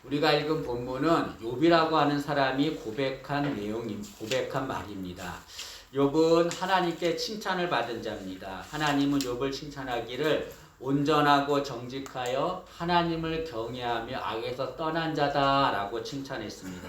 우리가 읽은 본문은 욥이라고 하는 사람이 고백한 말입니다. 욥은 하나님께 칭찬을 받은 자입니다. 하나님은 욥을 칭찬하기를 온전하고 정직하여 하나님을 경외하며 악에서 떠난 자다라고 칭찬했습니다.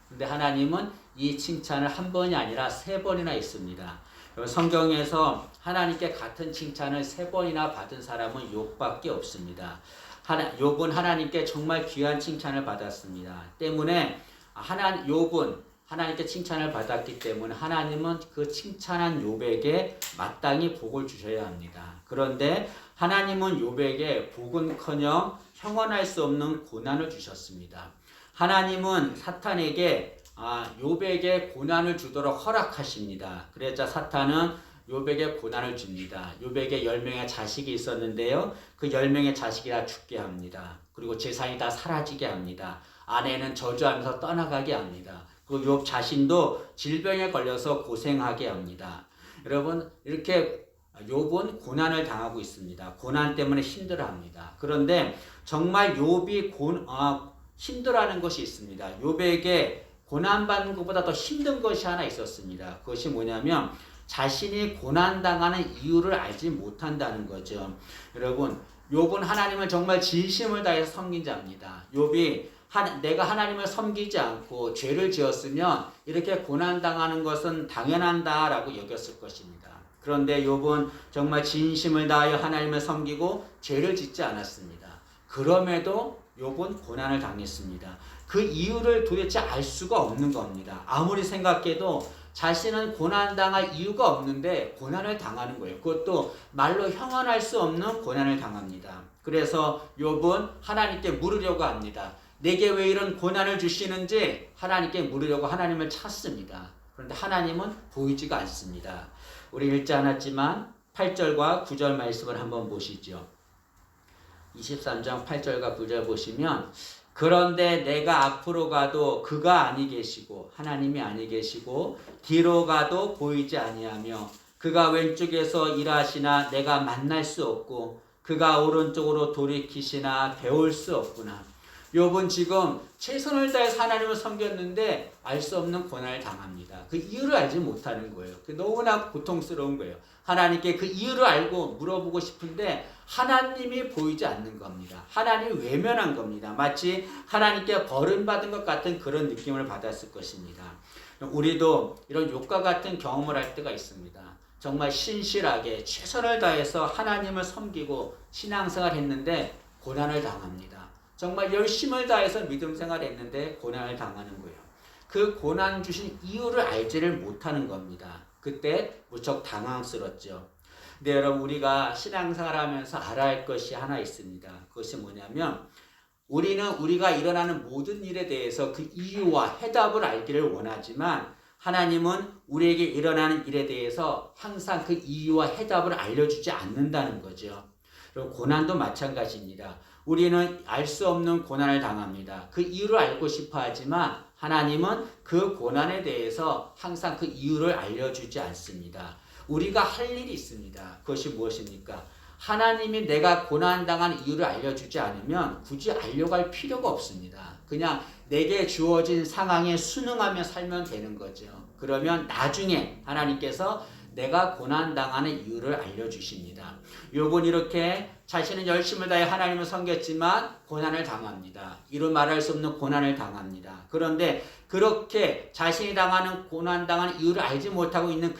근데 하나님은 이 칭찬을 한 번이 아니라 세 번이나 했습니다. 성경에서 하나님께 같은 칭찬을 세 번이나 받은 사람은 욥밖에 없습니다. 욥은 하나님께 정말 귀한 칭찬을 받았습니다. 때문에 욥은 하나님께 칭찬을 받았기 때문에 하나님은 그 칭찬한 욥에게 마땅히 복을 주셔야 합니다. 그런데 하나님은 욥에게 복은커녕 형언할 수 없는 고난을 주셨습니다. 하나님은 사탄에게 욥에게 고난을 주도록 허락하십니다. 그래서 사탄은 욥에게 고난을 줍니다. 욥에게 10명의 자식이 있었는데요. 그 10명의 자식이 다 죽게 합니다. 그리고 재산이 다 사라지게 합니다. 아내는 저주하면서 떠나가게 합니다. 그리고 욥 자신도 질병에 걸려서 고생하게 합니다. 여러분, 이렇게 욥은 고난을 당하고 있습니다. 고난 때문에 힘들어합니다. 그런데 정말 욥이 힘들어하는 것이 있습니다. 욥에게 고난받는 것보다 더 힘든 것이 하나 있었습니다. 그것이 뭐냐면 자신이 고난당하는 이유를 알지 못한다는 거죠. 여러분, 욥은 하나님을 정말 진심을 다해서 섬긴 자입니다. 욥이 내가 하나님을 섬기지 않고 죄를 지었으면 이렇게 고난당하는 것은 당연한다라고 여겼을 것입니다. 그런데 욥은 정말 진심을 다하여 하나님을 섬기고 죄를 짓지 않았습니다. 그럼에도 욥은 고난을 당했습니다. 그 이유를 도대체 알 수가 없는 겁니다. 아무리 생각해도 자신은 고난당할 이유가 없는데 고난을 당하는 거예요. 그것도 말로 형언할 수 없는 고난을 당합니다. 그래서 욥은 하나님께 물으려고 합니다. 내게 왜 이런 고난을 주시는지 하나님께 물으려고 하나님을 찾습니다. 그런데 하나님은 보이지가 않습니다. 우리 읽지 않았지만 8절과 9절 말씀을 한번 보시죠. 23장 8절과 9절 보시면 그런데 내가 앞으로 가도 그가 아니 계시고 하나님이 아니 계시고 뒤로 가도 보이지 아니하며 그가 왼쪽에서 일하시나 내가 만날 수 없고 그가 오른쪽으로 돌이키시나 배울 수 없구나. 욥은 지금 최선을 다해서 하나님을 섬겼는데 알 수 없는 고난을 당합니다. 그 이유를 알지 못하는 거예요. 너무나 고통스러운 거예요. 하나님께 그 이유를 알고 물어보고 싶은데 하나님이 보이지 않는 겁니다. 하나님이 외면한 겁니다. 마치 하나님께 버림받은 것 같은 그런 느낌을 받았을 것입니다. 우리도 이런 욥과 같은 경험을 할 때가 있습니다. 정말 신실하게 최선을 다해서 하나님을 섬기고 신앙생활 했는데 고난을 당합니다. 정말 열심을 다해서 믿음 생활했는데 고난을 당하는 거예요. 그 고난 주신 이유를 알지를 못하는 겁니다. 그때 무척 당황스럽죠. 근데 여러분, 우리가 신앙생활하면서 알아야 할 것이 하나 있습니다. 그것이 뭐냐면 우리는 우리가 일어나는 모든 일에 대해서 그 이유와 해답을 알기를 원하지만 하나님은 우리에게 일어나는 일에 대해서 항상 그 이유와 해답을 알려주지 않는다는 거죠. 그리고 고난도 마찬가지입니다. 우리는 알 수 없는 고난을 당합니다. 그 이유를 알고 싶어 하지만 하나님은 그 고난에 대해서 항상 그 이유를 알려주지 않습니다. 우리가 할 일이 있습니다. 그것이 무엇입니까? 하나님이 내가 고난당한 이유를 알려주지 않으면 굳이 알려고 할 필요가 없습니다. 그냥 내게 주어진 상황에 순응하며 살면 되는 거죠. 그러면 나중에 하나님께서 내가 고난당하는 이유를 알려주십니다. 욥은 이렇게 자신은 열심을 다해 하나님을 섬겼지만 고난을 당합니다. 이루 말할 수 없는 고난을 당합니다. 그런데 그렇게 자신이 고난당하는 이유를 알지 못하고 있는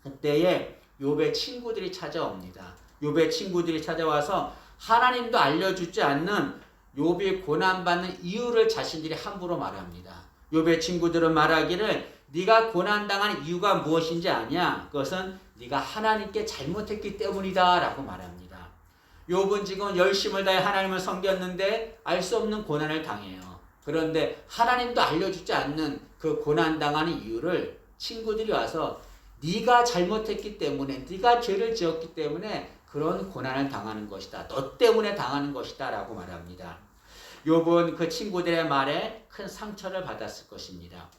그때에 욥의 친구들이 찾아옵니다. 욥의 친구들이 찾아와서 하나님도 알려주지 않는 욥이 고난받는 이유를 자신들이 함부로 말합니다. 욥의 친구들은 말하기를 네가 고난당한 이유가 무엇인지 아냐? 그것은 네가 하나님께 잘못했기 때문이다 라고 말합니다. 욥은 지금 열심을 다해 하나님을 섬겼는데 알 수 없는 고난을 당해요. 그런데 하나님도 알려주지 않는 그 고난당하는 이유를 친구들이 와서 네가 잘못했기 때문에, 네가 죄를 지었기 때문에 그런 고난을 당하는 것이다. 너 때문에 당하는 것이다 라고 말합니다. 욥은 그 친구들의 말에 큰 상처를 받았을 것입니다.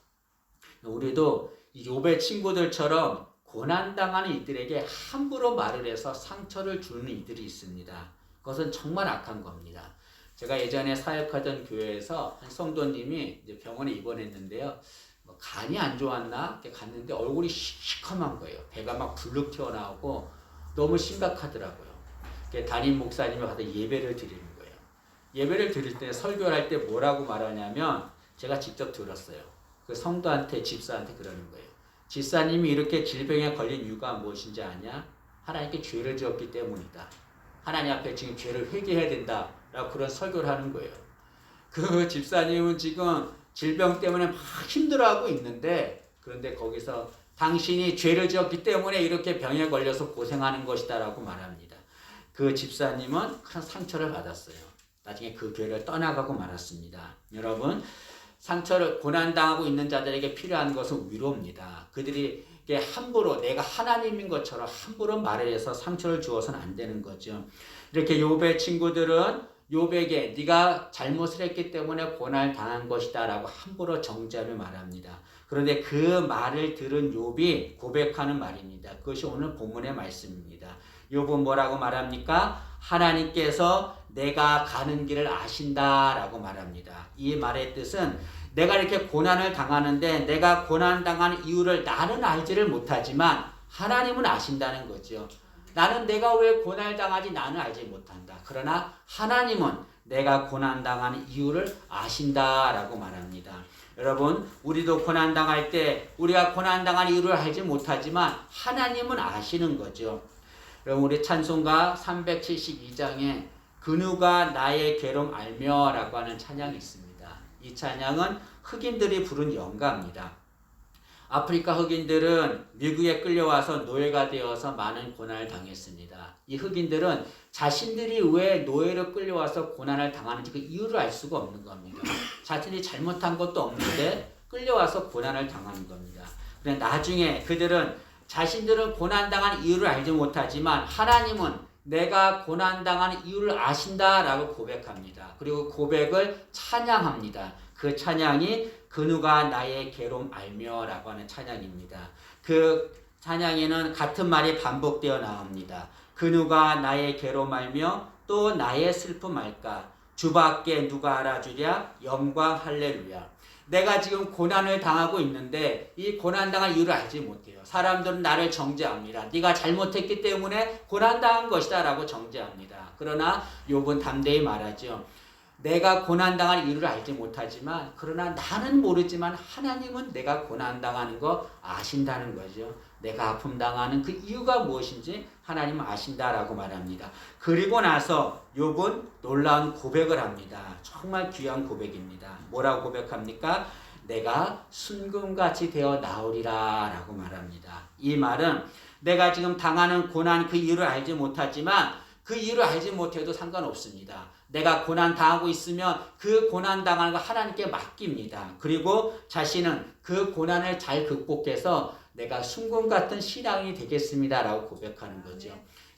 우리도 이 욥의 친구들처럼 고난당하는 이들에게 함부로 말을 해서 상처를 주는 이들이 있습니다. 그것은 정말 악한 겁니다. 제가 예전에 사역하던 교회에서 한 성도님이 이제 병원에 입원했는데요. 뭐 간이 안 좋았나? 이렇게 갔는데 얼굴이 시커먼 거예요. 배가 막 불룩 튀어나오고 너무 심각하더라고요. 담임 목사님이 가서 예배를 드리는 거예요. 예배를 드릴 때 설교를 할 때 뭐라고 말하냐면 제가 직접 들었어요. 그 성도한테 집사한테 그러는 거예요. 집사님이 이렇게 질병에 걸린 이유가 무엇인지 아냐? 하나님께 죄를 지었기 때문이다. 하나님 앞에 지금 죄를 회개해야 된다. 라고 그런 설교를 하는 거예요. 그 집사님은 지금 질병 때문에 막 힘들어하고 있는데 그런데 거기서 당신이 죄를 지었기 때문에 이렇게 병에 걸려서 고생하는 것이다 라고 말합니다. 그 집사님은 큰 상처를 받았어요. 나중에 그 교회를 떠나가고 말았습니다. 여러분, 상처를 고난당하고 있는 자들에게 필요한 것은 위로입니다. 그들이 함부로 내가 하나님인 것처럼 함부로 말을 해서 상처를 주어서는 안 되는 거죠. 이렇게 욥의 친구들은 욥에게 네가 잘못을 했기 때문에 고난을 당한 것이다 라고 함부로 정죄하며 말합니다. 그런데 그 말을 들은 욥이 고백하는 말입니다. 그것이 오늘 본문의 말씀입니다. 욥은 뭐라고 말합니까? 하나님께서 내가 가는 길을 아신다 라고 말합니다. 이 말의 뜻은 내가 이렇게 고난을 당하는데 내가 고난당하는 이유를 나는 알지를 못하지만 하나님은 아신다는 거죠. 나는 내가 왜 고난을 당하지 나는 알지 못한다. 그러나 하나님은 내가 고난당하는 이유를 아신다라고 말합니다. 여러분, 우리도 고난당할 때 우리가 고난당한 이유를 알지 못하지만 하나님은 아시는 거죠. 여러분, 우리 찬송가 372장에 그 누가 나의 괴로움 알며 라고 하는 찬양이 있습니다. 이 찬양은 흑인들이 부른 연가입니다. 아프리카 흑인들은 미국에 끌려와서 노예가 되어서 많은 고난을 당했습니다. 이 흑인들은 자신들이 왜 노예로 끌려와서 고난을 당하는지 그 이유를 알 수가 없는 겁니다. 자신이 잘못한 것도 없는데 끌려와서 고난을 당하는 겁니다. 그런데 나중에 그들은 자신들은 고난당한 이유를 알지 못하지만 하나님은 내가 고난당하는 이유를 아신다라고 고백합니다. 그리고 고백을 찬양합니다. 그 찬양이 그 누가 나의 괴로움 알며 라고 하는 찬양입니다. 그 찬양에는 같은 말이 반복되어 나옵니다. 그 누가 나의 괴로움 알며 또 나의 슬픔 알까? 주밖에 누가 알아주랴? 영광 할렐루야. 내가 지금 고난을 당하고 있는데 이 고난당한 이유를 알지 못해요. 사람들은 나를 정죄합니다. 네가 잘못했기 때문에 고난당한 것이다 라고 정죄합니다. 그러나 욥은 담대히 말하죠. 내가 고난당할 이유를 알지 못하지만 그러나 나는 모르지만 하나님은 내가 고난당하는 거 아신다는 거죠. 내가 아픔당하는 그 이유가 무엇인지 하나님은 아신다라고 말합니다. 그리고 나서 욥은 놀라운 고백을 합니다. 정말 귀한 고백입니다. 뭐라고 고백합니까? 내가 순금같이 되어 나오리라 라고 말합니다. 이 말은 내가 지금 당하는 고난 그 이유를 알지 못하지만 그 이유를 알지 못해도 상관없습니다. 내가 고난 당하고 있으면 그 고난 당하는 거 하나님께 맡깁니다. 그리고 자신은 그 고난을 잘 극복해서 내가 순금 같은 신앙이 되겠습니다 라고 고백하는 거죠.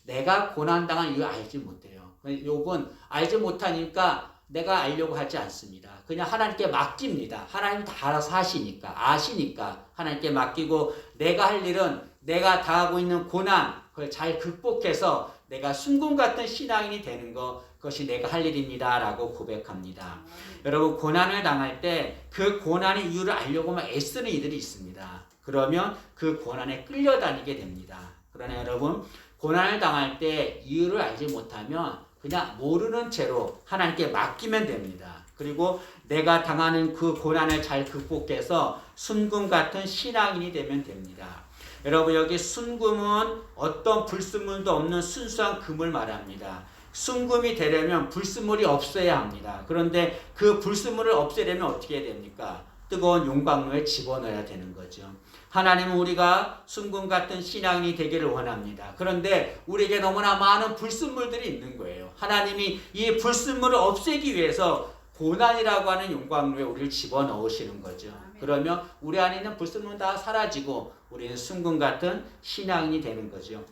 내가 고난 당한 이유 알지 못해요. 욥은 알지 못하니까 내가 알려고 하지 않습니다. 그냥 하나님께 맡깁니다. 하나님 다 알아서 하시니까, 아시니까 하나님께 맡기고 내가 할 일은 내가 당하고 있는 고난 그걸 잘 극복해서 내가 순금 같은 신앙인이 되는 것, 그것이 내가 할 일입니다 라고 고백합니다. 여러분, 고난을 당할 때 그 고난의 이유를 알려고만 애쓰는 이들이 있습니다. 그러면 그 고난에 끌려다니게 됩니다. 그러나 여러분, 고난을 당할 때 이유를 알지 못하면 그냥 모르는 채로 하나님께 맡기면 됩니다. 그리고 내가 당하는 그 고난을 잘 극복해서 순금 같은 신앙인이 되면 됩니다. 여러분, 여기 순금은 어떤 불순물도 없는 순수한 금을 말합니다. 순금이 되려면 불순물이 없어야 합니다. 그런데 그 불순물을 없애려면 어떻게 해야 됩니까? 뜨거운 용광로에 집어넣어야 되는 거죠. 하나님은 우리가 순금 같은 신앙인이 되기를 원합니다. 그런데 우리에게 너무나 많은 불순물들이 있는 거예요. 하나님이 이 불순물을 없애기 위해서 고난이라고 하는 용광로에 우리를 집어넣으시는 거죠. 그러면 우리 안에 있는 불순물은 다 사라지고 우리는 순금 같은 신앙인이 되는 거죠.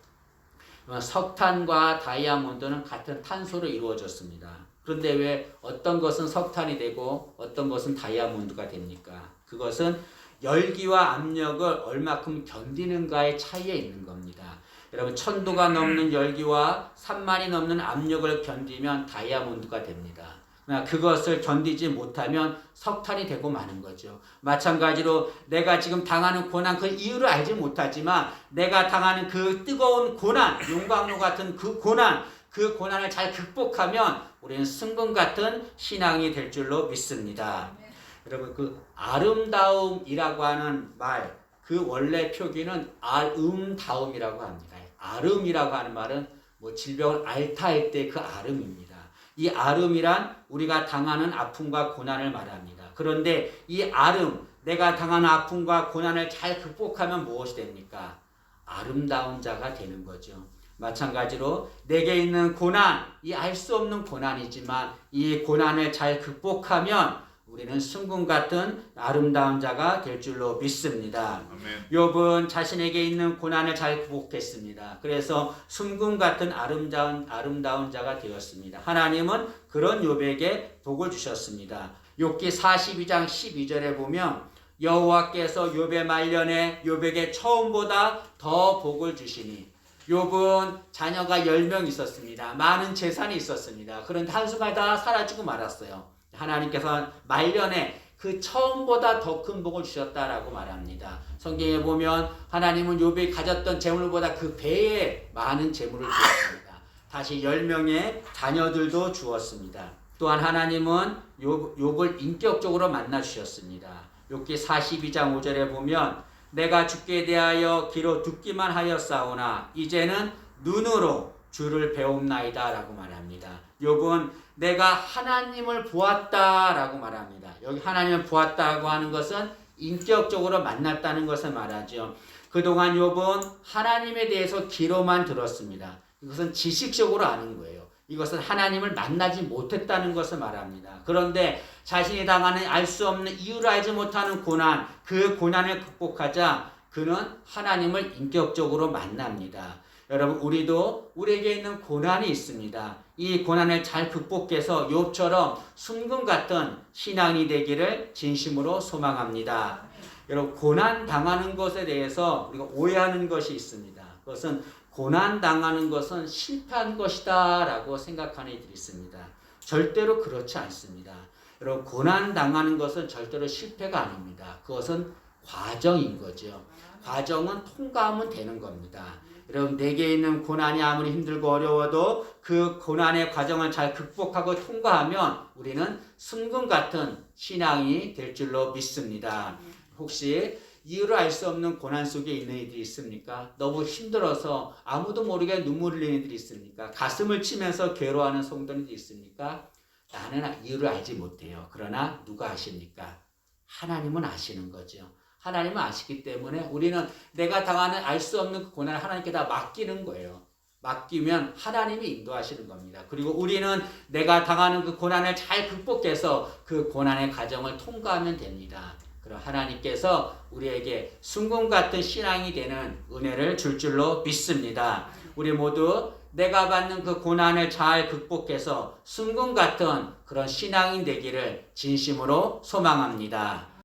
석탄과 다이아몬드는 같은 탄소로 이루어졌습니다. 그런데 왜 어떤 것은 석탄이 되고 어떤 것은 다이아몬드가 됩니까? 그것은 열기와 압력을 얼마큼 견디는가의 차이에 있는 겁니다. 여러분, 1000도가 넘는 열기와 3만이 넘는 압력을 견디면 다이아몬드가 됩니다. 그것을 견디지 못하면 석탄이 되고 마는 거죠. 마찬가지로 내가 지금 당하는 고난 그 이유를 알지 못하지만 내가 당하는 그 뜨거운 고난, 용광로 같은 그 고난을 잘 극복하면 우리는 승분 같은 신앙이 될 줄로 믿습니다. 여러분, 그 아름다움이라고 하는 말, 그 원래 표기는 아름다움이라고 합니다. 아름이라고 하는 말은 질병을 앓다할 때 그 아름입니다. 이 아름이란 우리가 당하는 아픔과 고난을 말합니다. 그런데 이 아름, 내가 당하는 아픔과 고난을 잘 극복하면 무엇이 됩니까? 아름다운 자가 되는 거죠. 마찬가지로 내게 있는 고난, 이 알 수 없는 고난이지만 이 고난을 잘 극복하면 우리는 승분 같은 아름다운 자가 될 줄로 믿습니다. 욥은 자신에게 있는 고난을 잘 극복했습니다. 그래서 승분 같은 아름다운 자가 되었습니다. 하나님은 그런 욥에게 복을 주셨습니다. 욥기 42장 12절에 보면 여호와께서 욥의 말년에 욥에게 처음보다 더 복을 주시니, 욥은 자녀가 10명 있었습니다. 많은 재산이 있었습니다. 그런데 한순간에 다 사라지고 말았어요. 하나님께서 말년에 그 처음보다 더 큰 복을 주셨다라고 말합니다. 성경에 보면 하나님은 욥이 가졌던 재물보다 그 배에 많은 재물을 주었습니다. 다시 10명의 자녀들도 주었습니다. 또한 하나님은 욥을 인격적으로 만나 주셨습니다. 욥기 42장 5절에 보면 내가 주께 대하여 귀로 듣기만 하였사오나 이제는 눈으로 주를 배움나이다 라고 말합니다. 욥은 내가 하나님을 보았다라고 말합니다. 여기 하나님을 보았다고 하는 것은 인격적으로 만났다는 것을 말하죠. 그동안 욥은 하나님에 대해서 귀로만 들었습니다. 이것은 지식적으로 아는 거예요. 이것은 하나님을 만나지 못했다는 것을 말합니다. 그런데 자신이 당하는 알 수 없는 이유를 알지 못하는 고난, 그 고난을 극복하자 그는 하나님을 인격적으로 만납니다. 여러분, 우리도 우리에게 있는 고난이 있습니다. 이 고난을 잘 극복해서 욥처럼 순금 같은 신앙이 되기를 진심으로 소망합니다. 여러분, 고난 당하는 것에 대해서 우리가 오해하는 것이 있습니다. 그것은 고난 당하는 것은 실패한 것이다 라고 생각하는 이들이 있습니다. 절대로 그렇지 않습니다. 여러분, 고난 당하는 것은 절대로 실패가 아닙니다. 그것은 과정인 거죠. 과정은 통과하면 되는 겁니다. 여러분, 내게 있는 고난이 아무리 힘들고 어려워도 그 고난의 과정을 잘 극복하고 통과하면 우리는 순금 같은 신앙이 될 줄로 믿습니다. 혹시 이유를 알 수 없는 고난 속에 있는 이들이 있습니까? 너무 힘들어서 아무도 모르게 눈물 흘리는 이들이 있습니까? 가슴을 치면서 괴로워하는 성도들이 있습니까? 나는 이유를 알지 못해요. 그러나 누가 아십니까? 하나님은 아시는 거죠. 하나님은 아시기 때문에 우리는 내가 당하는 알 수 없는 그 고난을 하나님께 다 맡기는 거예요. 맡기면 하나님이 인도하시는 겁니다. 그리고 우리는 내가 당하는 그 고난을 잘 극복해서 그 고난의 과정을 통과하면 됩니다. 그럼 하나님께서 우리에게 순금 같은 신앙이 되는 은혜를 줄 줄로 믿습니다. 우리 모두 내가 받는 그 고난을 잘 극복해서 순금 같은 그런 신앙이 되기를 진심으로 소망합니다.